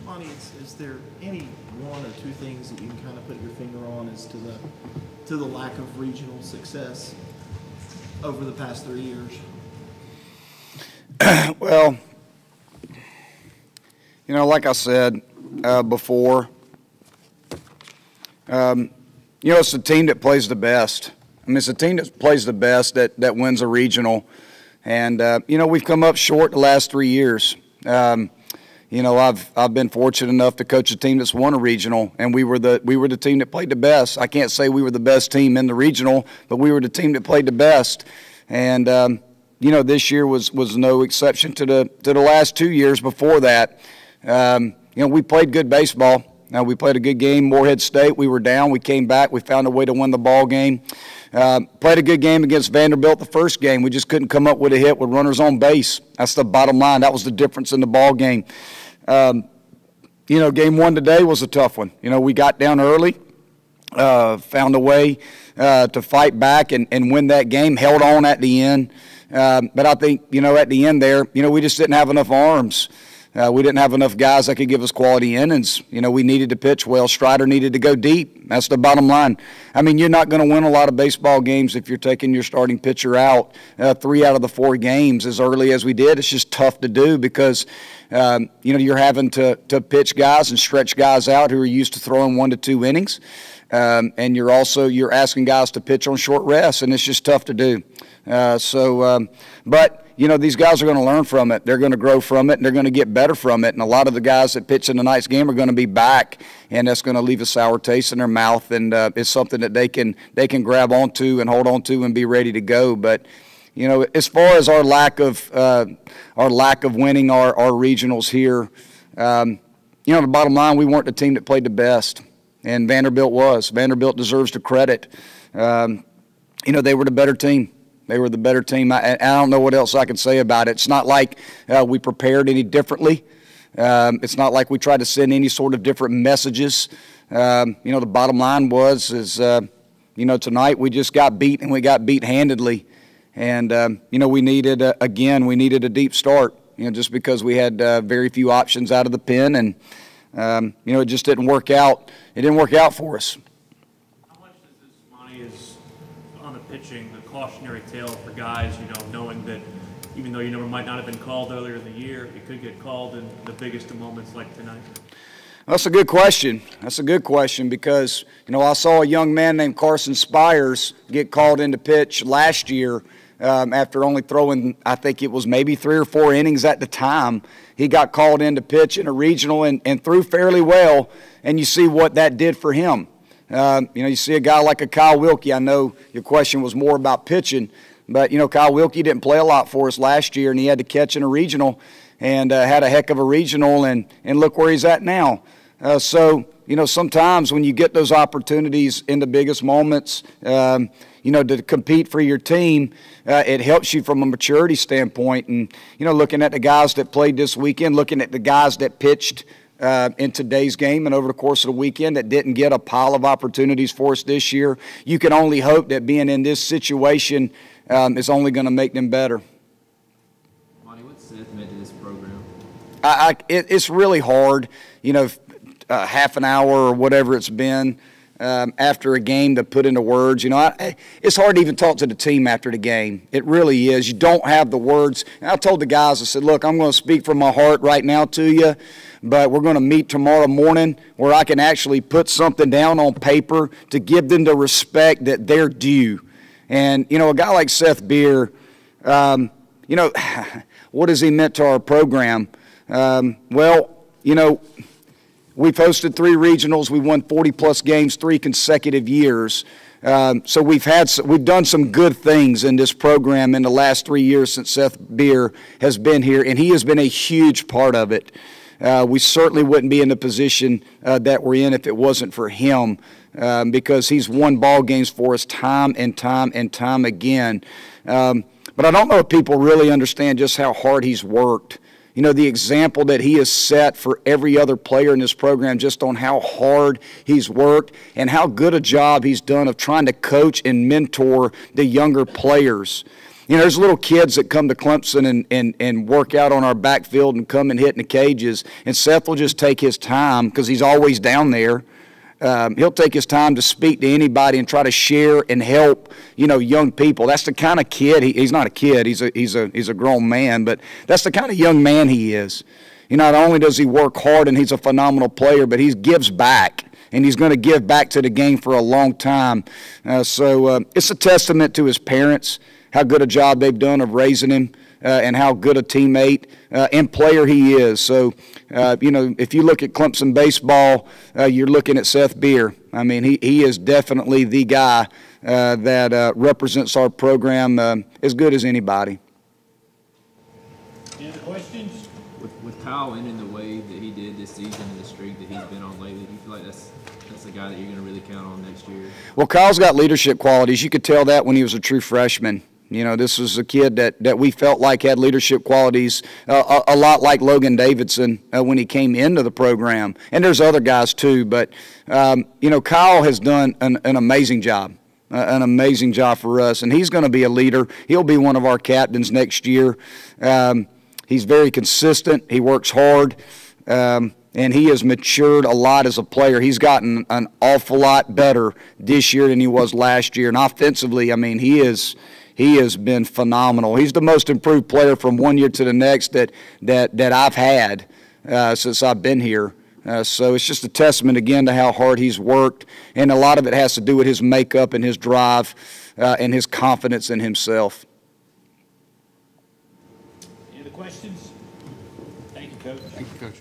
Monty, is there any one or two things that you can kind of put your finger on as to the lack of regional success over the past 3 years? Well, you know, like I said before, you know, it's the team that plays the best. I mean, it's the team that plays the best that wins a regional. And, you know, we've come up short the last 3 years. You know, I've been fortunate enough to coach a team that's won a regional, and we were the team that played the best. I can't say we were the best team in the regional, but we were the team that played the best. And, you know, this year was no exception to the last 2 years before that. You know, we played good baseball. We played a good game. Morehead State, we were down. We came back. We found a way to win the ball game. Played a good game against Vanderbilt the first game. We just couldn't come up with a hit with runners on base. That's the bottom line. That was the difference in the ball game. You know, game one today was a tough one. You know, we got down early, found a way to fight back and win that game, held on at the end. But I think, you know, at the end there, you know, we just didn't have enough arms. We didn't have enough guys that could give us quality innings. You know, we needed to pitch well. Strider needed to go deep. That's the bottom line. I mean, you're not going to win a lot of baseball games if you're taking your starting pitcher out 3 out of the 4 games as early as we did. It's just tough to do because, you know, you're having to pitch guys and stretch guys out who are used to throwing 1 to 2 innings. And you're asking guys to pitch on short rest, and it's just tough to do. But you know, these guys are going to learn from it. They're going to grow from it, and they're going to get better from it. And a lot of the guys that pitch in tonight's game are going to be back, and that's going to leave a sour taste in their mouth. And it's something that they can grab onto and hold on to and be ready to go. But you know, as far as our lack of winning our regionals here, you know, the bottom line, we weren't the team that played the best, and Vanderbilt was. Vanderbilt deserves the credit. You know, they were the better team. They were the better team. I don't know what else I can say about it. It's not like we prepared any differently. It's not like we tried to send any sort of different messages. You know, the bottom line is you know, tonight we just got beat, and we got beat handedly. And, you know, we needed a deep start, you know, just because we had very few options out of the pen. And, you know, it just didn't work out. It didn't work out for us. How much does this, Monty, is on the pitching, the cautionary tale for guys, you know, knowing that even though your number might not have been called earlier in the year, it could get called in the biggest of moments like tonight? That's a good question. That's a good question because, you know, I saw a young man named Carson Spires get called into pitch last year after only throwing, I think it was maybe 3 or 4 innings at the time. He got called in to pitch in a regional and threw fairly well, and you see what that did for him. You know, you see a guy like a Kyle Wilkie. I know your question was more about pitching, but, you know, Kyle Wilkie didn't play a lot for us last year, and he had to catch in a regional and had a heck of a regional, and look where he's at now. So, you know, sometimes when you get those opportunities in the biggest moments, you know, to compete for your team, it helps you from a maturity standpoint. And, you know, looking at the guys that played this weekend, looking at the guys that pitched in today's game and over the course of the weekend that didn't get a pile of opportunities for us this year, you can only hope that being in this situation is only going to make them better. Monty, what's Seth meant to this program? It's really hard, you know, half an hour or whatever it's been after a game to put into words. You know, it's hard to even talk to the team after the game. It really is. You don't have the words. And I told the guys, I said, look, I'm going to speak from my heart right now to you, but we're going to meet tomorrow morning where I can actually put something down on paper to give them the respect that they're due. And, you know, a guy like Seth Beer, you know, what has he meant to our program? Well, you know, we've hosted 3 regionals. We won 40-plus games 3 consecutive years. So we've done some good things in this program in the last 3 years since Seth Beer has been here, and he has been a huge part of it. We certainly wouldn't be in the position that we're in if it wasn't for him, because he's won ball games for us time and time and time again. But I don't know if people really understand just how hard he's worked. You know, the example that he has set for every other player in this program just on how hard he's worked and how good a job he's done of trying to coach and mentor the younger players. You know, there's little kids that come to Clemson and work out on our backfield and come and hit in the cages, and Seth will just take his time because he's always down there. He'll take his time to speak to anybody and try to share and help, you know, young people. That's the kind of kid he's not a kid. He's a grown man, but that's the kind of young man he is. You know, not only does he work hard and he's a phenomenal player, but he gives back, and he's going to give back to the game for a long time. So it's a testament to his parents, how good a job they've done of raising him, and how good a teammate and player he is. So, you know, if you look at Clemson baseball, you're looking at Seth Beer. I mean, he is definitely the guy that represents our program as good as anybody. Any other questions? With Kyle ending the way that he did this season and the streak that he's been on lately, do you feel like that's the guy that you're going to really count on next year? Well, Kyle's got leadership qualities. You could tell that when he was a true freshman. You know, this was a kid that we felt like had leadership qualities, a lot like Logan Davidson when he came into the program. And there's other guys too, but, you know, Kyle has done an amazing job. An amazing job for us, and he's going to be a leader. He'll be one of our captains next year. He's very consistent. He works hard, and he has matured a lot as a player. He's gotten an awful lot better this year than he was last year. And offensively, I mean, he has been phenomenal. He's the most improved player from one year to the next that I've had since I've been here. So it's just a testament, again, to how hard he's worked, and a lot of it has to do with his makeup and his drive and his confidence in himself. Any other questions? Thank you, Coach. Thank you, Coach.